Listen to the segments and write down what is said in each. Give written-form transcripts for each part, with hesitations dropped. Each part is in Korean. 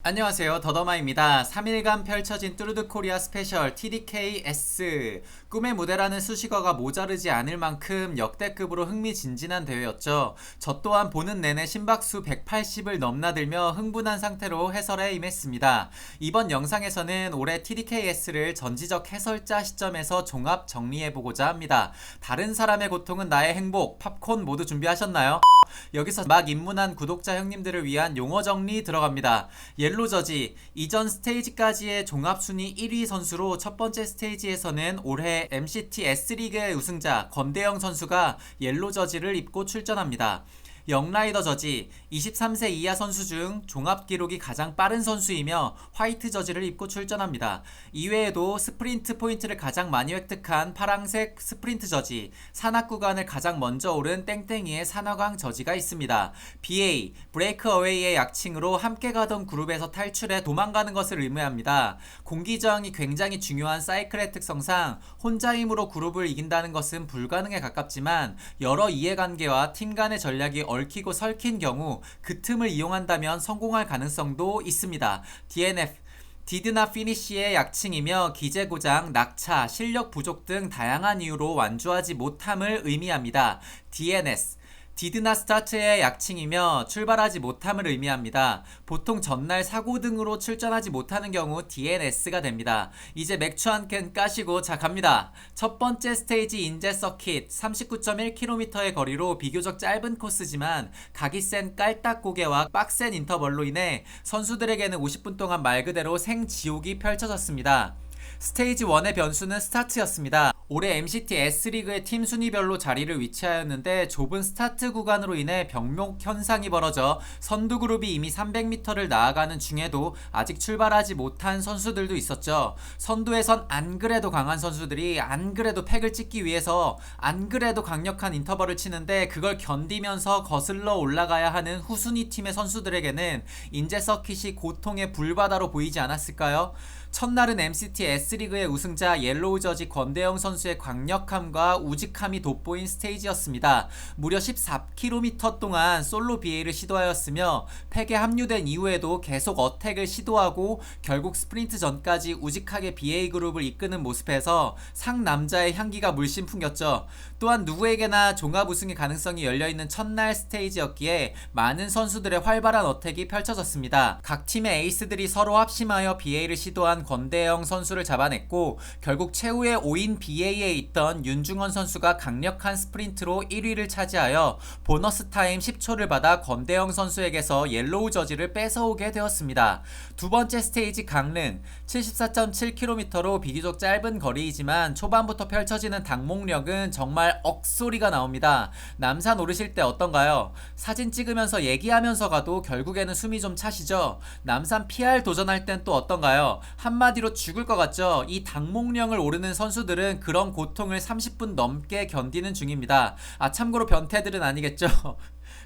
안녕하세요, 더더마입니다. 3일간 펼쳐진 뚜르드 코리아 스페셜 TDKS. 꿈의 무대라는 수식어가 모자르지 않을 만큼 역대급으로 흥미진진한 대회였죠. 저 또한 보는 내내 심박수 180을 넘나들며 흥분한 상태로 해설에 임했습니다. 이번 영상에서는 올해 TDKS를 전지적 해설자 시점에서 종합 정리해보고자 합니다. 다른 사람의 고통은 나의 행복, 팝콘 모두 준비하셨나요? 여기서 막 입문한 구독자 형님들을 위한 용어 정리 들어갑니다. 옐로저지, 이전 스테이지까지의 종합순위 1위 선수로 첫 번째 스테이지에서는 올해 MCT S리그의 우승자 권대영 선수가 옐로저지를 입고 출전합니다. 영라이더 저지, 23세 이하 선수 중 종합 기록이 가장 빠른 선수이며 화이트 저지를 입고 출전합니다. 이외에도 스프린트 포인트를 가장 많이 획득한 파랑색 스프린트 저지, 산악 구간을 가장 먼저 오른 땡땡이의 산화광 저지가 있습니다. BA, 브레이크 어웨이의 약칭으로 함께 가던 그룹에서 탈출해 도망가는 것을 의미합니다. 공기 저항이 굉장히 중요한 사이클의 특성상 혼자 힘으로 그룹을 이긴다는 것은 불가능에 가깝지만 여러 이해관계와 팀 간의 전략이 얽히고 설킨 경우 그 틈을 이용한다면 성공할 가능성도 있습니다. DNF Did not finish의 약칭이며 기재 고장, 낙차, 실력 부족 등 다양한 이유로 완주하지 못함을 의미합니다. DNS Did not start의 약칭이며 출발하지 못함을 의미합니다. 보통 전날 사고 등으로 출전하지 못하는 경우 DNS가 됩니다. 이제 맥주 한 캔 까시고 자 갑니다. 첫 번째 스테이지 인제 서킷 39.1km의 거리로 비교적 짧은 코스지만 각이 센 깔딱고개와 빡센 인터벌로 인해 선수들에게는 50분 동안 말 그대로 생지옥이 펼쳐졌습니다. 스테이지 1의 변수는 스타트였습니다. 올해 MCT S리그의 팀 순위별로 자리를 위치하였는데 좁은 스타트 구간으로 인해 병목 현상이 벌어져 선두 그룹이 이미 300m를 나아가는 중에도 아직 출발하지 못한 선수들도 있었죠. 선두에선 안 그래도 강한 선수들이 안 그래도 팩을 찍기 위해서 안 그래도 강력한 인터벌을 치는데 그걸 견디면서 거슬러 올라가야 하는 후순위 팀의 선수들에게는 인제 서킷이 고통의 불바다로 보이지 않았을까요? 첫날은 MCT S리그의 우승자 옐로우 저지 권대영 선수의 강력함과 우직함이 돋보인 스테이지였습니다. 무려 14km 동안 솔로 BA를 시도하였으며 팩에 합류된 이후에도 계속 어택을 시도하고 결국 스프린트 전까지 우직하게 BA 그룹을 이끄는 모습에서 상남자의 향기가 물씬 풍겼죠. 또한 누구에게나 종합 우승의 가능성이 열려있는 첫날 스테이지였기에 많은 선수들의 활발한 어택이 펼쳐졌습니다. 각 팀의 에이스들이 서로 합심하여 BA를 시도한 권대영 선수를 잡아냈고 결국 최후의 5인 BA에 있던 윤중원 선수가 강력한 스프린트로 1위를 차지하여 보너스 타임 10초를 받아 권대영 선수에게서 옐로우 저지를 뺏어오게 되었습니다. 두 번째 스테이지 강릉 74.7km로 비교적 짧은 거리이지만 초반부터 펼쳐지는 당목력은 정말 억소리가 나옵니다. 남산 오르실 때 어떤가요? 사진 찍으면서 얘기하면서 가도 결국에는 숨이 좀 차시죠? 남산 PR 도전할 땐 또 어떤가요? 한마디로 죽을 것 같죠? 이 당목령을 오르는 선수들은 그런 고통을 30분 넘게 견디는 중입니다. 참고로 변태들은 아니겠죠?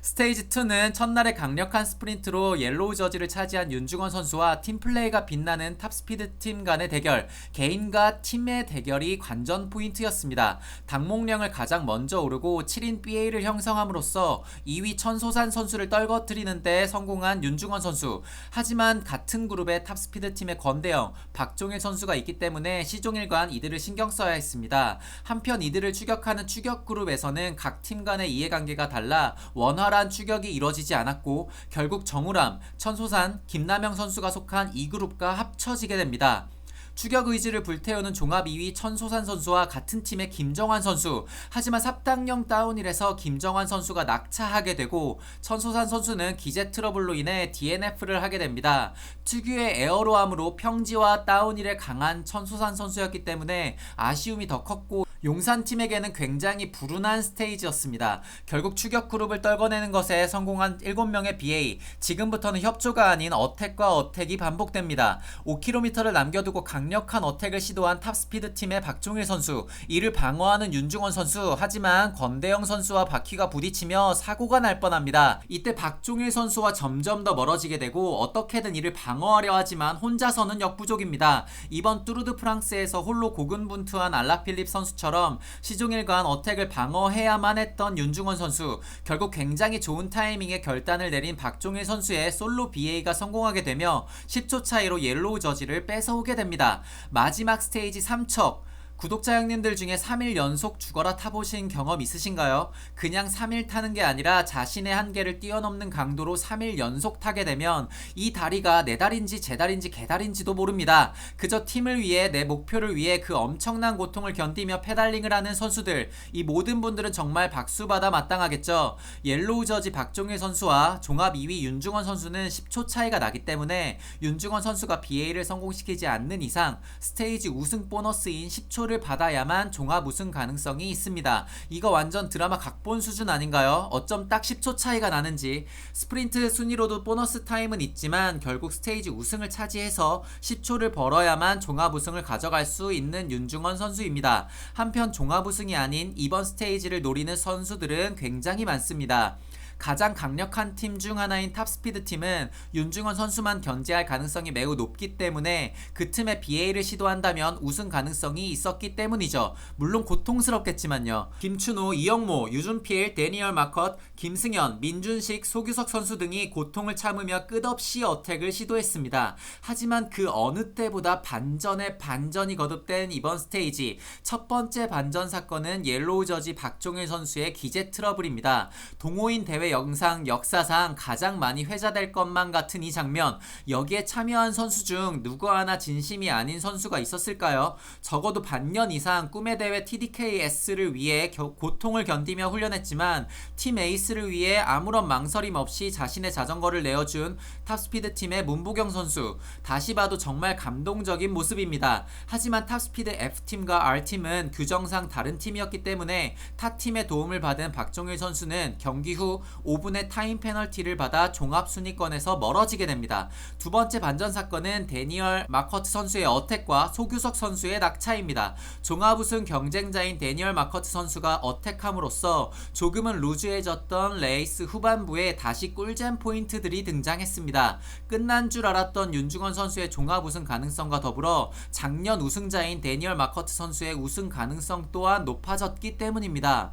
스테이지 2는 첫날에 강력한 스프린트로 옐로우 저지를 차지한 윤중원 선수와 팀플레이가 빛나는 탑스피드 팀 간의 대결, 개인과 팀의 대결이 관전 포인트였습니다. 당목령을 가장 먼저 오르고 7인 BA를 형성함으로써 2위 천소산 선수를 떨궈뜨리는 데 성공한 윤중원 선수. 하지만 같은 그룹에 탑스피드 팀의 권대영, 박종일 선수가 있기 때문에 시종일관 이들을 신경 써야 했습니다. 한편 이들을 추격하는 추격 그룹에서는 각 팀 간의 이해관계가 달라 원활한 추격이 이뤄지지 않았고 결국 정우람, 천소산, 김남영 선수가 속한 2그룹과 합쳐지게 됩니다. 추격 의지를 불태우는 종합 2위 천소산 선수와 같은 팀의 김정환 선수. 하지만 삽당령 다운힐에서 김정환 선수가 낙차하게 되고 천소산 선수는 기재 트러블로 인해 DNF를 하게 됩니다. 특유의 에어로함으로 평지와 다운힐에 강한 천소산 선수였기 때문에 아쉬움이 더 컸고 용산팀에게는 굉장히 불운한 스테이지였습니다. 결국 추격 그룹을 떨궈내는 것에 성공한 7명의 BA. 지금부터는 협조가 아닌 어택과 어택이 반복됩니다. 5km를 남겨두고 강력한 어택을 시도한 탑스피드 팀의 박종일 선수. 이를 방어하는 윤중원 선수. 하지만 권대영 선수와 바퀴가 부딪히며 사고가 날 뻔합니다. 이때 박종일 선수와 점점 더 멀어지게 되고 어떻게든 이를 방어하려 하지만 혼자서는 역부족입니다. 이번 뚜르드 프랑스에서 홀로 고군분투한 알라필립 선수처럼 선수처럼 시종일관 어택을 방어해야만 했던 윤중원 선수, 결국 굉장히 좋은 타이밍에 결단을 내린 박종일 선수의 솔로 BA가 성공하게 되며 10초 차이로 옐로우 저지를 뺏어오게 됩니다. 마지막 스테이지 3척, 구독자 형님들 중에 3일 연속 죽어라 타보신 경험 있으신가요? 그냥 3일 타는 게 아니라 자신의 한계를 뛰어넘는 강도로 3일 연속 타게 되면 이 다리가 내 다리인지 제 다리인지 개 다리인지도 모릅니다. 그저 팀을 위해, 내 목표를 위해 그 엄청난 고통을 견디며 페달링을 하는 선수들, 이 모든 분들은 정말 박수받아 마땅하겠죠. 옐로우 저지 박종일 선수와 종합 2위 윤중원 선수는 10초 차이가 나기 때문에 윤중원 선수가 BA를 성공시키지 않는 이상 스테이지 우승 보너스인 10초를 받아야만 종합 우승 가능성이 있습니다. 이거 완전 드라마 각본 수준 아닌가요? 어쩜 딱 10초 차이가 나는지. 스프린트 순위로도 보너스 타임은 있지만 결국 스테이지 우승을 차지해서 10초를 벌어야만 종합 우승을 가져갈 수 있는 윤중원 선수입니다. 한편 종합 우승이 아닌 이번 스테이지를 노리는 선수들은 굉장히 많습니다. 가장 강력한 팀 중 하나인 탑스피드 팀은 윤중원 선수만 견제할 가능성이 매우 높기 때문에 그 틈에 BA를 시도한다면 우승 가능성이 있었기 때문이죠. 물론 고통스럽겠지만요. 김춘호, 이영모, 유준필, 데니얼 마컷, 김승현, 민준식, 소규석 선수 등이 고통을 참으며 끝없이 어택을 시도했습니다. 하지만 그 어느 때보다 반전에 반전이 거듭된 이번 스테이지, 첫 번째 반전 사건은 옐로우 저지 박종일 선수의 기재 트러블입니다. 동호인 대회 영상 역사상 가장 많이 회자될 것만 같은 이 장면, 여기에 참여한 선수 중 누구 하나 진심이 아닌 선수가 있었을까요? 적어도 반년 이상 꿈의 대회 TDKS를 위해 고통을 견디며 훈련했지만 팀 에이스를 위해 아무런 망설임 없이 자신의 자전거를 내어준 탑스피드 팀의 문보경 선수, 다시 봐도 정말 감동적인 모습입니다. 하지만 탑스피드 F팀과 R팀은 규정상 다른 팀이었기 때문에 타팀의 도움을 받은 박종일 선수는 경기 후 5분의 타임 페널티를 받아 종합순위권에서 멀어지게 됩니다. 두 번째 반전 사건은 데니얼 마커트 선수의 어택과 소규석 선수의 낙차입니다. 종합우승 경쟁자인 데니얼 마커트 선수가 어택함으로써 조금은 루즈해졌던 레이스 후반부에 다시 꿀잼 포인트들이 등장했습니다. 끝난 줄 알았던 윤중원 선수의 종합우승 가능성과 더불어 작년 우승자인 데니얼 마커트 선수의 우승 가능성 또한 높아졌기 때문입니다.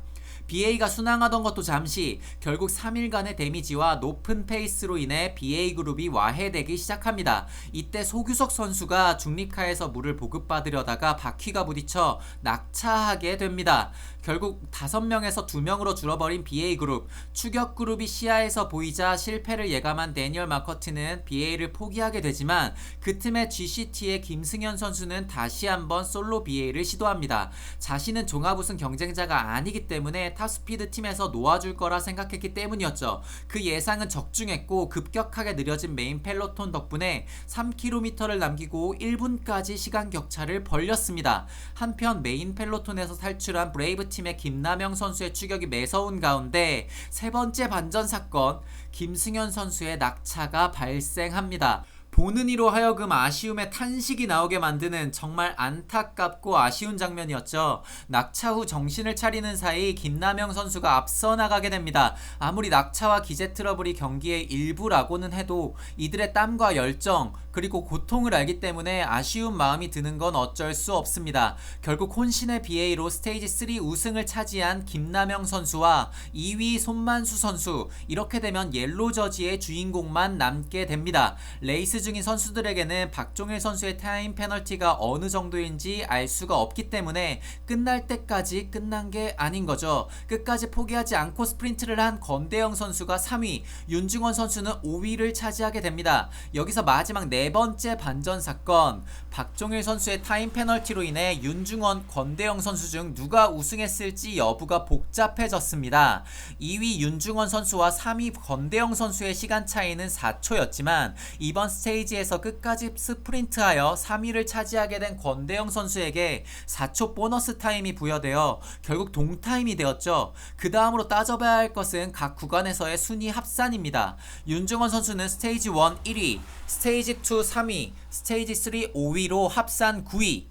BA가 순항하던 것도 잠시, 결국 3일간의 데미지와 높은 페이스로 인해 BA 그룹이 와해되기 시작합니다. 이때 소규석 선수가 중립카에서 물을 보급받으려다가 바퀴가 부딪혀 낙차하게 됩니다. 결국 5명에서 2명으로 줄어버린 BA 그룹, 추격 그룹이 시야에서 보이자 실패를 예감한 데니얼 마커트는 BA를 포기하게 되지만 그 틈에 GCT의 김승현 선수는 다시 한번 솔로 BA를 시도합니다. 자신은 종합우승 경쟁자가 아니기 때문에 탑스피드 팀에서 놓아줄 거라 생각했기 때문이었죠. 그 예상은 적중했고 급격하게 느려진 메인 펠로톤 덕분에 3km를 남기고 1분까지 시간 격차를 벌렸습니다. 한편 메인 펠로톤에서 탈출한 브레이브 팀의 김남영 선수의 추격이 매서운 가운데 세 번째 반전 사건, 김승현 선수의 낙차가 발생합니다. 보는 이로 하여금 아쉬움의 탄식이 나오게 만드는 정말 안타깝고 아쉬운 장면이었죠. 낙차 후 정신을 차리는 사이 김남영 선수가 앞서 나가게 됩니다. 아무리 낙차와 기재 트러블이 경기의 일부라고는 해도 이들의 땀과 열정 그리고 고통을 알기 때문에 아쉬운 마음이 드는 건 어쩔 수 없습니다. 결국 혼신의 BA로 스테이지 3 우승을 차지한 김남영 선수와 2위 손만수 선수, 이렇게 되면 옐로 저지의 주인공만 남게 됩니다. 레이스 중인 선수들에게는 박종일 선수의 타임 페널티가 어느 정도인지 알 수가 없기 때문에 끝날 때까지 끝난 게 아닌 거죠. 끝까지 포기하지 않고 스프린트를 한 건대영 선수가 3위, 윤중원 선수는 5위를 차지하게 됩니다. 여기서 마지막 네 번째 반전 사건, 박종일 선수의 타임 페널티로 인해 윤중원, 건대영 선수 중 누가 우승했을지 여부가 복잡해졌습니다. 2위 윤중원 선수와 3위 건대영 선수의 시간 차이는 4초였지만 이번 스테이지에서 끝까지 스프린트하여 3위를 차지하게 된 건대영 선수에게 4초 보너스 타임이 부여되어 결국 동타임이 되었죠. 그 다음으로 따져봐야 할 것은 각 구간에서의 순위 합산입니다. 윤중원 선수는 스테이지 1 1위, 스테이지 2 3위, 스테이지 3 5위로 합산 9위,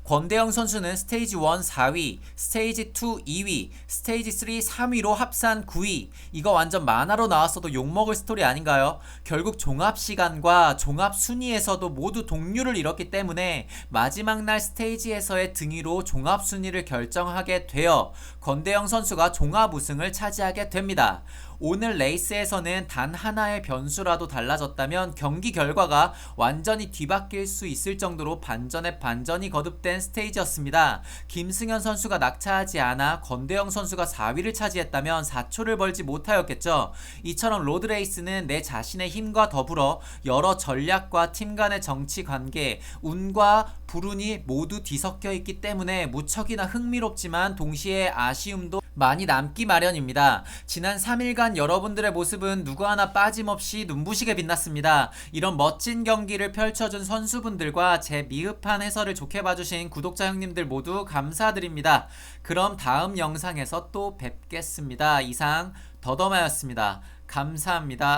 권대영 선수는 스테이지 1 4위, 스테이지 2 2위, 스테이지 3 3위로 합산 9위. 이거 완전 만화로 나왔어도 욕먹을 스토리 아닌가요? 결국 종합 시간과 종합 순위에서도 모두 동률을 이뤘기 때문에 마지막 날 스테이지에서의 등위로 종합 순위를 결정하게 되어 권대영 선수가 종합 우승을 차지하게 됩니다. 오늘 레이스에서는 단 하나의 변수라도 달라졌다면 경기 결과가 완전히 뒤바뀔 수 있을 정도로 반전에 반전이 거듭된 스테이지였습니다. 김승현 선수가 낙차하지 않아 권대영 선수가 4위를 차지했다면 4초를 벌지 못하였겠죠. 이처럼 로드레이스는 내 자신의 힘과 더불어 여러 전략과 팀 간의 정치 관계, 운과 불운이 모두 뒤섞여 있기 때문에 무척이나 흥미롭지만 동시에 아쉬움도 많이 남기 마련입니다. 지난 3일간 여러분들의 모습은 누구 하나 빠짐없이 눈부시게 빛났습니다. 이런 멋진 경기를 펼쳐준 선수분들과 제 미흡한 해설을 좋게 봐주신 구독자 형님들 모두 감사드립니다. 그럼 다음 영상에서 또 뵙겠습니다. 이상 더더마였습니다. 감사합니다.